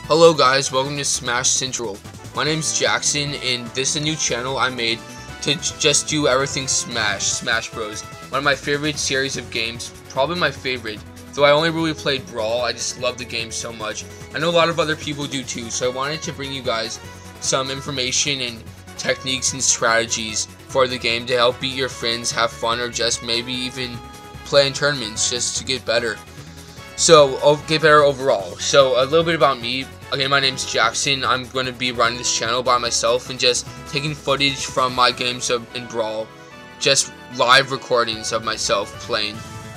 Hello guys, welcome to Smash Central. My name's Jackson and this is a new channel I made to just do everything Smash Bros. One of my favorite series of games, probably my favorite. Though I only really played Brawl, I just love the game so much. I know a lot of other people do too, so I wanted to bring you guys some information and techniques and strategies for the game to help beat your friends, have fun, or just maybe even play in tournaments just to get better. So, get better overall. So, a little bit about me. Again, my name's Jackson. I'm going to be running this channel by myself and just taking footage from my games in Brawl. Just live recordings of myself playing,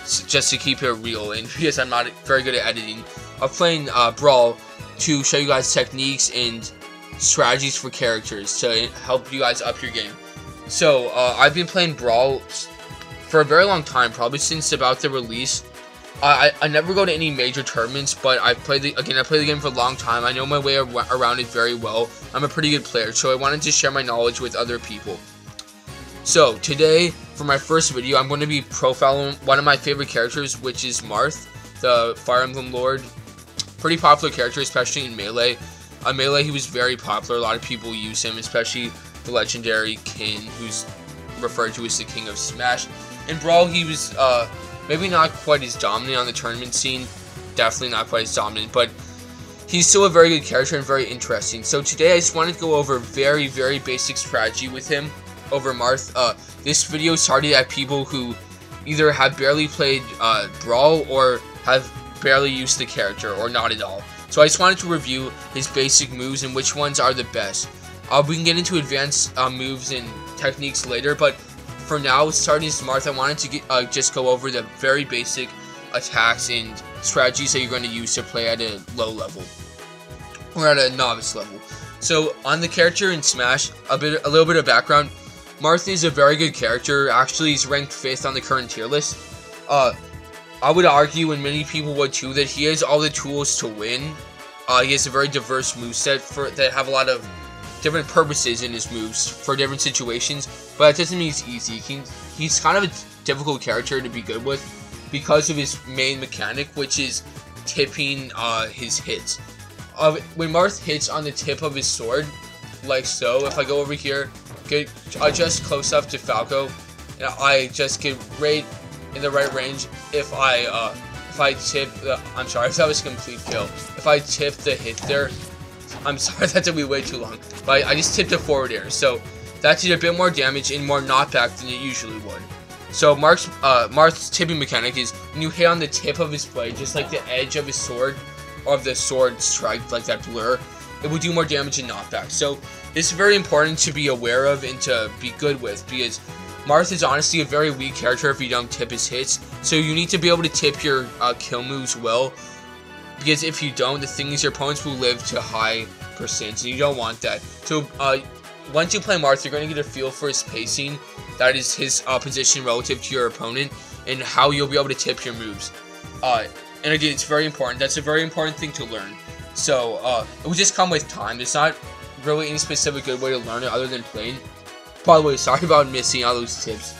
just to keep it real. And because I'm not very good at editing, I'm playing Brawl to show you guys techniques and strategies for characters to help you guys up your game. So, I've been playing Brawl for a very long time, probably since about the release. I never go to any major tournaments, but I play the game for a long time. I know my way around it very well. I'm a pretty good player, so I wanted to share my knowledge with other people. So today, for my first video, I'm going to be profiling one of my favorite characters, which is Marth, the Fire Emblem Lord. Pretty popular character, especially in Melee. Melee, he was very popular. A lot of people use him, especially the legendary King, who's referred to as the King of Smash. In Brawl, he was maybe not quite as dominant on the tournament scene. Definitely not quite as dominant, but he's still a very good character and very interesting. So today I just wanted to go over very basic strategy with him over Marth. This video started at people who either have barely played Brawl or have barely used the character or not at all. So I just wanted to review his basic moves and which ones are the best. We can get into advanced moves and techniques later, but for now, starting as Marth, I wanted to just go over the very basic attacks and strategies that you're going to use to play at a low level or at a novice level. So on the character in Smash, a little bit of background. Marth is a very good character. Actually, he's ranked 5th on the current tier list. I would argue, and many people would too, that he has all the tools to win. He has a very diverse moveset that have a lot of different purposes in his moves for different situations, but that doesn't mean he's easy. He's kind of a difficult character to be good with because of his main mechanic, which is tipping his hits. When Marth hits on the tip of his sword, like so, if I go over here, get just close up to Falco, and I just get right in the right range. If I tip I'm sorry if that was a complete kill. If I tip the hit there, I'm sorry, that took me way too long, but I just tipped a forward air, so that did a bit more damage and more knockback than it usually would. So Marth's tipping mechanic is when you hit on the tip of his blade, just like the edge of his sword, or of the sword strike, like that blur, it will do more damage and knockback. So this is very important to be aware of and to be good with, because Marth is honestly a very weak character if you don't tip his hits, so you need to be able to tip your kill moves well. Because if you don't, the thing is your opponents will live to high percents, and you don't want that. So once you play Marth, you're going to get a feel for his pacing, that is his position relative to your opponent, and how you'll be able to tip your moves. And again, it's very important. That's a very important thing to learn. So it will just come with time. There's not really any specific good way to learn it other than playing. By the way, sorry about missing all those tips.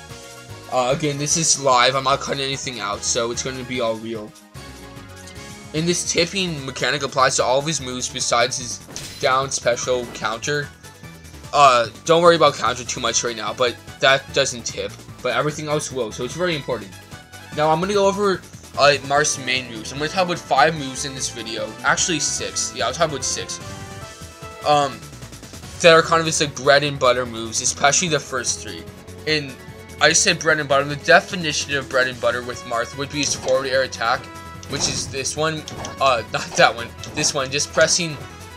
Again, this is live. I'm not cutting anything out, so it's going to be all real. And this tipping mechanic applies to all of his moves besides his down special counter. Don't worry about counter too much right now, but that doesn't tip. But everything else will, so it's very important. Now I'm going to go over Marth's main moves. I'm going to talk about 5 moves in this video. Actually 6. Yeah, I'll talk about 6. That are kind of just like bread and butter moves, especially the first 3. And I said bread and butter. The definition of bread and butter with Marth would be his forward air attack, which is this one, not that one, this one, just pressing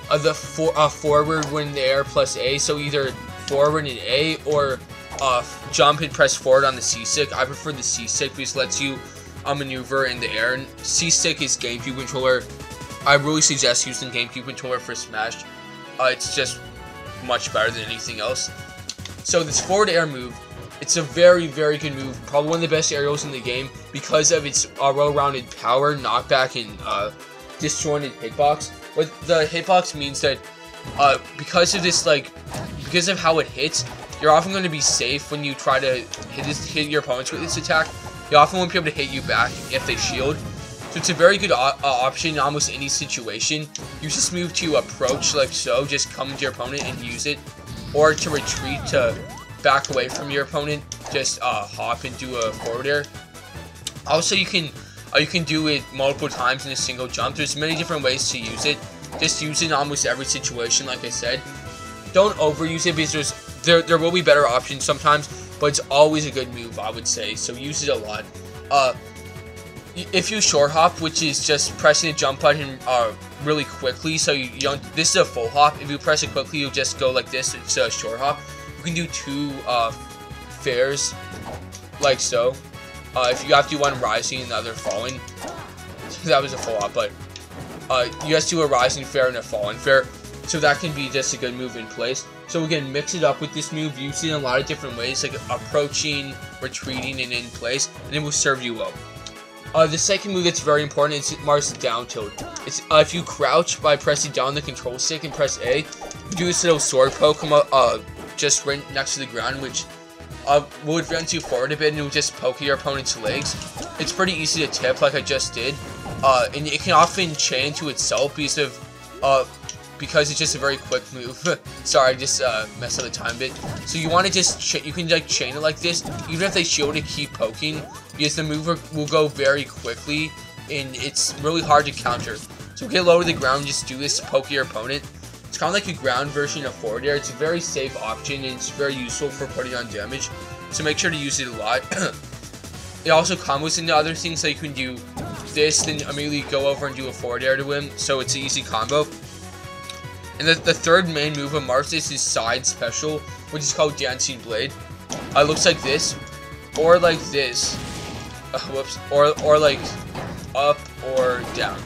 the forward when in the air plus A, so either forward and A, or jump and press forward on the C-stick. I prefer the C-stick because it lets you maneuver in the air, and C-stick is GameCube controller. I really suggest using GameCube controller for Smash. It's just much better than anything else. So this forward air move, it's a very good move, probably one of the best aerials in the game because of its well-rounded power, knockback, and disjointed hitbox. What the hitbox means that because of this, because of how it hits, you're often going to be safe when you try to hit your opponents with this attack. You often won't be able to hit you back if they shield. So it's a very good option in almost any situation. Use this move to approach like so, just come into your opponent and use it. Or to retreat, to back away from your opponent, just hop and do a forward air. Also, you can do it multiple times in a single jump. There's many different ways to use it. Just use it in almost every situation, like I said. Don't overuse it because there will be better options sometimes, but it's always a good move, I would say. So use it a lot. If you short hop, which is just pressing the jump button really quickly, so you don't. This is a full hop. If you press it quickly, you just go like this. It's a short hop. You can do 2 fairs, like so. If you have to do one rising and the other falling, that was a full hop. But you have to do a rising fair and a falling fair, so that can be just a good move in place. So again, mix it up with this move. Use it in a lot of different ways, like approaching, retreating, and in place, and it will serve you well. The second move that's very important is Marth's down tilt. It's if you crouch by pressing down the control stick and press A, you do this little sword poke come up, just right next to the ground, which will advance you forward a bit and it will just poke your opponent's legs. It's pretty easy to tip, like I just did, and it can often chain to itself because it's just a very quick move. Sorry, I just messed up the time bit. So you want to just you can like chain it like this, even if they shield to keep poking, because the move will go very quickly and it's really hard to counter. So get low to the ground, just do this to poke your opponent. It's kind of like a ground version of forward air. It's a very safe option and it's very useful for putting on damage. So make sure to use it a lot. It also combos into other things, so you can do this, then immediately go over and do a forward air to him. So it's an easy combo. And the third main move of Marth is his side special, which is called Dancing Blade. It looks like this, or like this. Whoops. Or like up or down.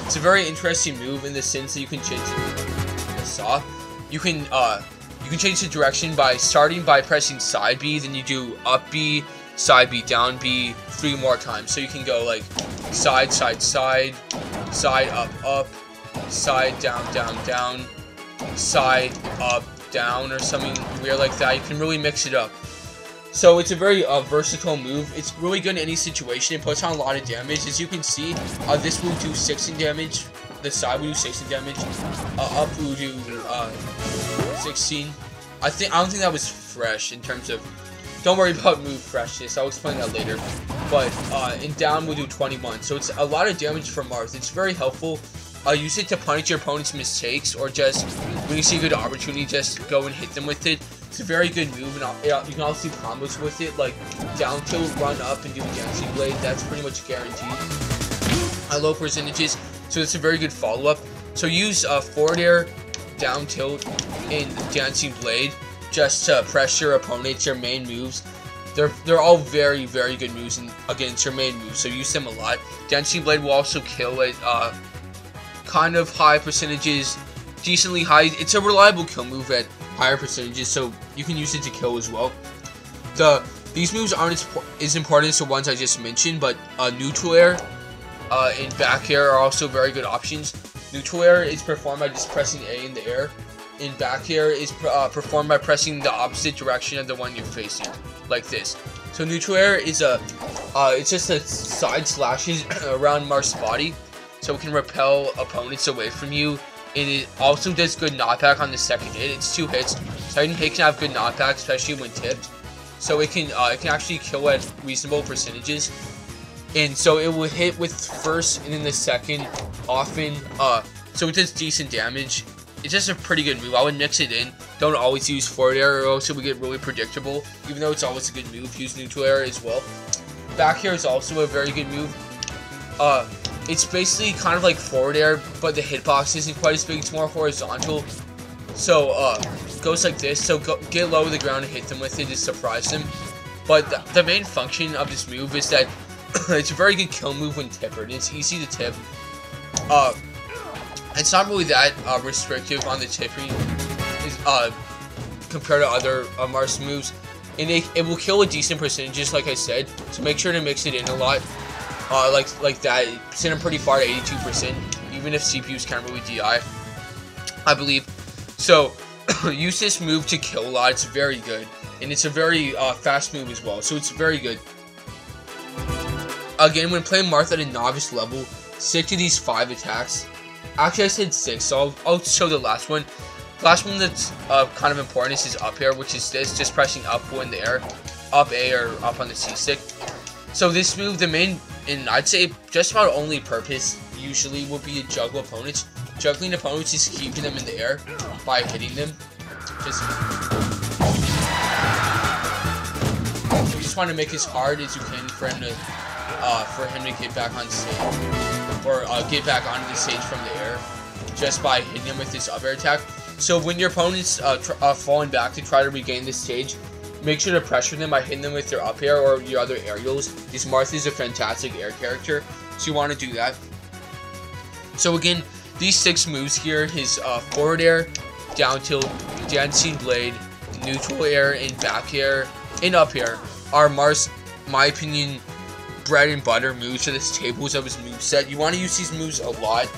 It's a very interesting move in the sense that you can change the saw. You can change the direction by starting by pressing side B, then you do up B, side B, down B 3 more times. So you can go like side, side, side, side, up, side, down, down, down, side, up, down, or something weird like that. You can really mix it up. So it's a very versatile move. It's really good in any situation. It puts on a lot of damage. As you can see, this will do 16 damage. The side will do 16 damage. Up will do 16. I don't think that was fresh in terms of. Don't worry about move freshness. I'll explain that later. But in down will do 21. So it's a lot of damage for Marth. It's very helpful. Use it to punish your opponent's mistakes, or just when you see a good opportunity, just go and hit them with it. It's a very good move, and you can also do combos with it, like down tilt, run up, and do a Dancing Blade. That's pretty much guaranteed. Low percentages, so it's a very good follow-up. So use forward air, down tilt, and Dancing Blade just to press your opponents, your main moves. They're all very, very good moves against your main moves, so use them a lot. Dancing Blade will also kill at kind of high percentages, decently high. It's a reliable kill move at higher percentages, so you can use it to kill as well. These moves aren't as important as the ones I just mentioned, but neutral air and back air are also very good options. Neutral air is performed by just pressing A in the air, and back air is performed by pressing the opposite direction of the one you're facing, like this. So neutral air is it's just a side slashes around Marth's body, so it can repel opponents away from you. And it also does good knockback on the second hit. It's 2 hits. Second hit can have good knockback, especially when tipped. So it can actually kill at reasonable percentages. And so it will hit with first and then the second often. So it does decent damage. It's just a pretty good move. I would mix it in. Don't always use forward air, or else it would get really predictable. Even though it's always a good move, use neutral air as well. Back air is also a very good move. It's basically kind of like forward air, but the hitbox isn't quite as big. It's more horizontal. So it goes like this. So get low to the ground and hit them with it to surprise them. But the main function of this move is that it's a very good kill move when tippered. It's easy to tip. It's not really that restrictive on the tipping compared to other Marth's moves. And it will kill a decent percentages, like I said. So make sure to mix it in a lot. Like that, send them pretty far to 82%, even if CPUs can't really DI, I believe. So, use this move to kill a lot. It's very good, and it's a very fast move as well, so it's very good. again, when playing Marth at a novice level, stick to these 5 attacks. Actually, I said 6, so I'll show the last one. The last one that's kind of important is his up air, which is this, just pressing up in the air, up A or up on the C stick. So this move, the main, and I'd say just about only purpose, usually will be to juggle opponents. Juggling opponents is keeping them in the air by hitting them. You just want to make as hard as you can for him to get back on stage, or get back onto the stage from the air, just by hitting him with this up air attack. So when your opponent's falling back to try to regain the stage, make sure to pressure them by hitting them with your up air or your other aerials. This Marth is a fantastic air character, so you want to do that. So again, these 6 moves here, his forward air, down tilt, dancing blade, neutral air, and back air, and up air, are Marth's, my opinion, bread and butter moves to this tables of his moveset. You want to use these moves a lot,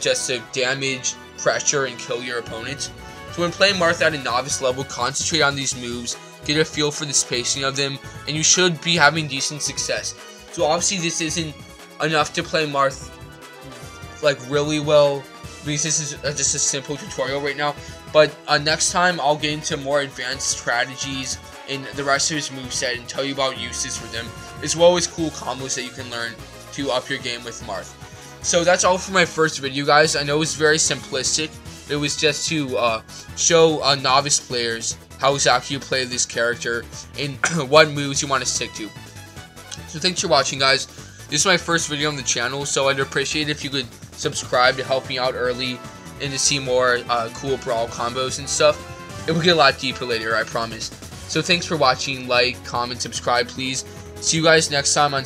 just to damage, pressure, and kill your opponents. So when playing Marth at a novice level, concentrate on these moves, get a feel for the spacing of them, and you should be having decent success. So obviously this isn't enough to play Marth like really well, because this is just a simple tutorial right now. But next time I'll get into more advanced strategies in the rest of his moveset and tell you about uses for them, as well as cool combos that you can learn to up your game with Marth. So that's all for my first video, guys. I know it was very simplistic. It was just to show novice players how exactly you play this character and what moves you want to stick to. So thanks for watching, guys. This is my first video on the channel, so I'd appreciate it if you could subscribe to help me out early and to see more cool brawl combos and stuff. It will get a lot deeper later, I promise. So thanks for watching. Like, comment, subscribe, please. See you guys next time on